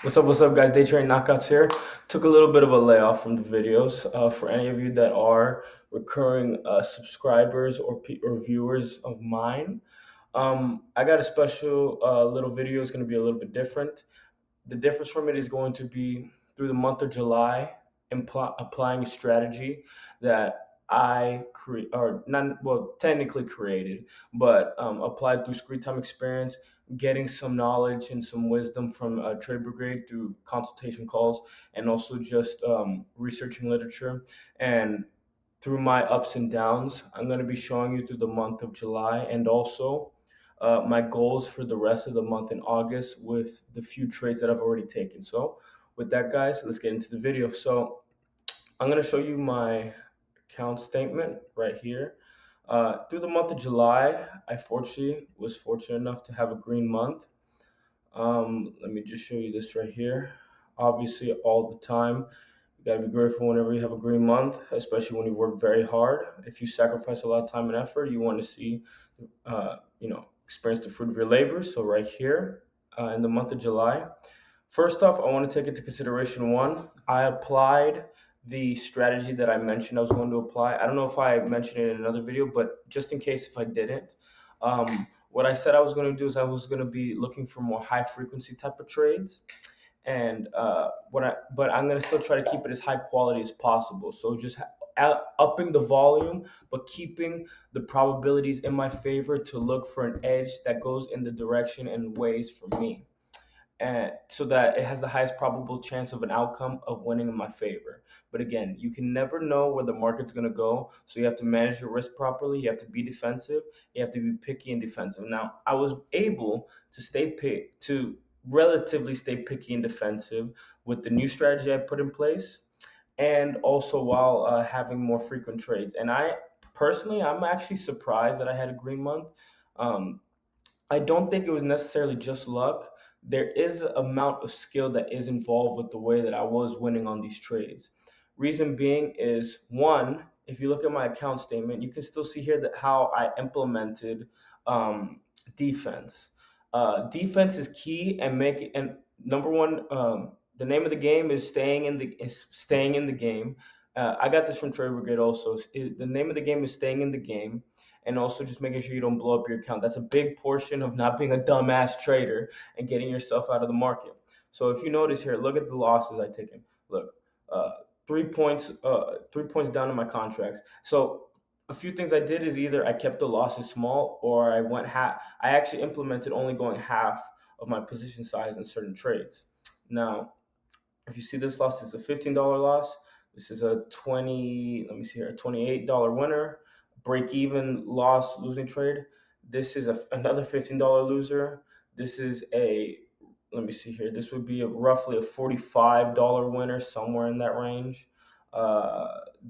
What's up, guys? Day Trade Knockouts here. Took a little bit of a layoff from the videos. For any of you that are recurring subscribers or viewers of mine, I got a special little video. It's going to be a little bit different. The difference from it is going to be through the month of July, applying a strategy that I create, or not, well, technically created, but applied through screen time experience, getting some knowledge and some wisdom from Trade Brigade through consultation calls, and also just researching literature. And through my ups and downs, I'm going to be showing you through the month of July, and also my goals for the rest of the month in August with the few trades that I've already taken. So with that, guys, let's get into the video. So I'm going to show you my account statement right here. Through the month of July, I fortunately was fortunate enough to have a green month. Let me just show you this right here. Obviously, all the time, you got to be grateful whenever you have a green month, especially when you work very hard. If you sacrifice a lot of time and effort, you want to see, experience the fruit of your labor. So right here, in the month of July, first off, I want to take into consideration one, I applied the strategy that I mentioned I was going to apply. I don't know if I mentioned it in another video, but just in case if I didn't, what I said I was going to do is I was going to be looking for more high frequency type of trades, and but I'm going to still try to keep it as high quality as possible. So just upping the volume, but keeping the probabilities in my favor to look for an edge that goes in the direction and ways for me, and so that it has the highest probable chance of an outcome of winning in my favor. But again, you can never know where the market's going to go, so you have to manage your risk properly. You have to be defensive. You have to be picky and defensive. Now, I was able to relatively stay picky and defensive with the new strategy I put in place, and also while having more frequent trades. And I personally, I'm actually surprised that I had a green month. Um, I don't think it was necessarily just luck. There is an amount of skill that is involved with the way that I was winning on these trades. Reason being is one, if you look at my account statement, you can still see here that how I implemented defense. Defense is key, and make it. And number one, the name of the game is staying in the game. I got this from Trade Brigade also. The name of the game is staying in the game, and also just making sure you don't blow up your account. That's a big portion of not being a dumbass trader and getting yourself out of the market. So if you notice here, look at the losses I taken. Look, 3 points, 3 points down in my contracts. So a few things I did is either I kept the losses small, or I went half. I actually implemented only going half of my position size in certain trades. Now, if you see this loss, it's a $15 loss. This is a 20. Let me see here, a $28 winner. Break even loss, losing trade. This is another $15 loser. This is a, let me see here. This would be roughly a $45 winner, somewhere in that range.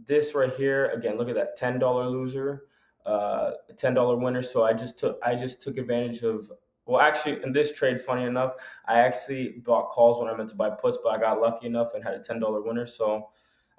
This right here, again, look at that $10 loser, $10 winner. So I just took advantage of. Well, actually, in this trade, funny enough, I actually bought calls when I meant to buy puts, but I got lucky enough and had a $10 winner. So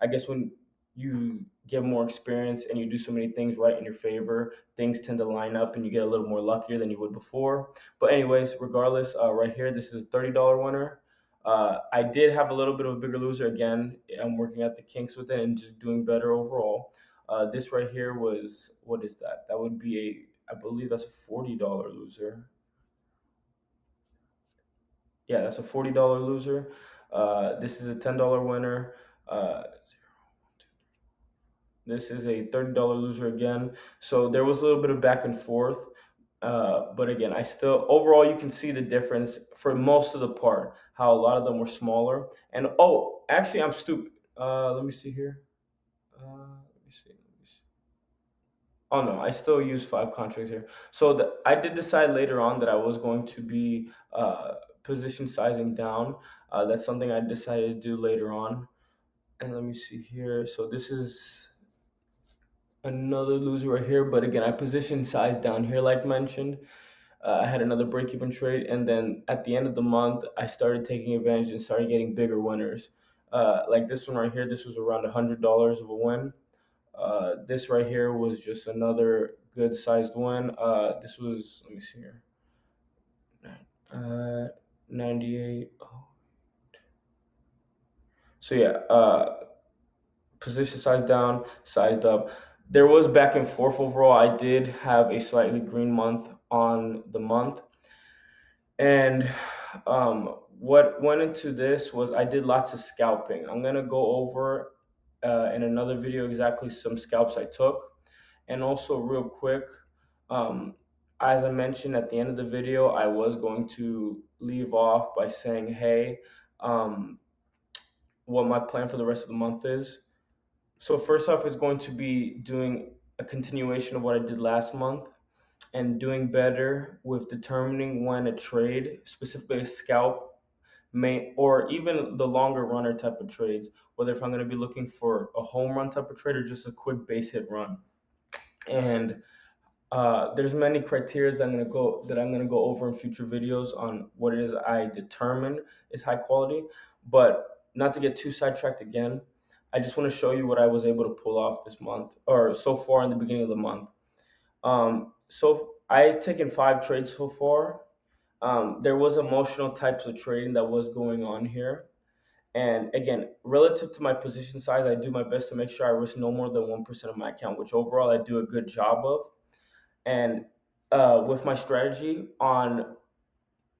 I guess when you get more experience and you do so many things right in your favor, things tend to line up and you get a little more luckier than you would before. But anyways, regardless, right here, this is a $30 winner. I did have a little bit of a bigger loser. Again, I'm working at the kinks with it and just doing better overall. This right here was, what is that? That would be I believe that's a $40 loser. Yeah, that's a $40 loser. This is a $10 winner. This is a $30 loser again. So there was a little bit of back and forth. But again, I still, overall, you can see the difference for most of the part, how a lot of them were smaller. And oh, actually, I'm stupid. Let me see here. Let me see. Oh no, I still use 5 contracts here. So I did decide later on that I was going to be position sizing down. That's something I decided to do later on. And let me see here. So this is another loser right here. But again, I position size down here, like mentioned. I had another break even trade. And then at the end of the month, I started taking advantage and started getting bigger winners. Like this one right here, this was around $100 of a win. This right here was just another good sized win. This was, let me see here, 98. Oh. So yeah, position size down, sized up. There was back and forth overall. I did have a slightly green month on the month. And what went into this was I did lots of scalping. I'm gonna go over in another video exactly some scalps I took. And also, real quick, um, as I mentioned at the end of the video, I was going to leave off by saying, hey, um, what my plan for the rest of the month is. So, first off, is going to be doing a continuation of what I did last month and doing better with determining when a trade, specifically a scalp, may, or even the longer runner type of trades, whether if I'm going to be looking for a home run type of trade or just a quick base hit run. And there's many criteria that I'm gonna go over in future videos on what it is I determine is high quality. But not to get too sidetracked again, I just want to show you what I was able to pull off this month or so far in the beginning of the month. So I taken 5 trades so far. There was emotional types of trading that was going on here. And again, relative to my position size, I do my best to make sure I risk no more than 1% of my account, which overall I do a good job of. And with my strategy on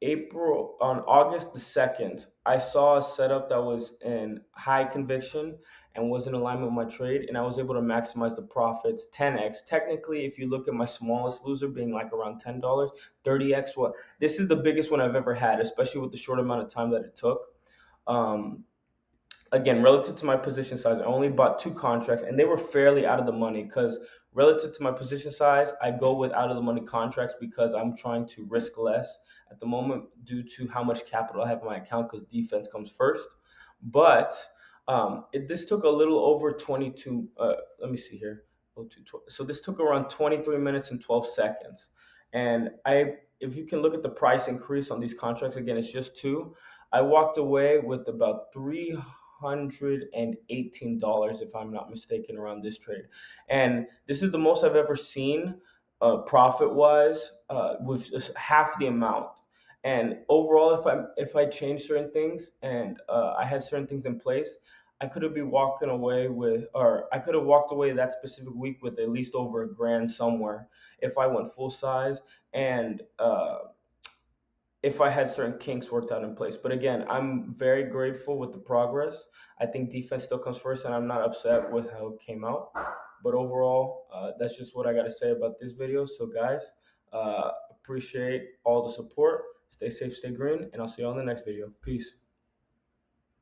August the 2nd, I saw a setup that was in high conviction and was in alignment with my trade, and I was able to maximize the profits 10x. Technically, if you look at my smallest loser being like around $10, 30x, what this is the biggest one I've ever had, especially with the short amount of time that it took. Um, Again, relative to my position size, I only bought 2 contracts and they were fairly out of the money because relative to my position size, I go with out of the money contracts because I'm trying to risk less at the moment due to how much capital I have in my account because defense comes first. But this took a little over 22, let me see here. So this took around 23 minutes and 12 seconds. And if you can look at the price increase on these contracts, again, it's just 2. I walked away with about $318, if I'm not mistaken, around this trade. And this is the most I've ever seen profit wise with just half the amount. And overall, if I change certain things and I had certain things in place, I could have been walking away with, or I could have walked away that specific week with at least over a grand somewhere if I went full size and if I had certain kinks worked out in place. But again, I'm very grateful with the progress. I think defense still comes first, and I'm not upset with how it came out. But overall, that's just what I got to say about this video. So, guys, appreciate all the support. Stay safe, stay green, and I'll see you on the next video. Peace.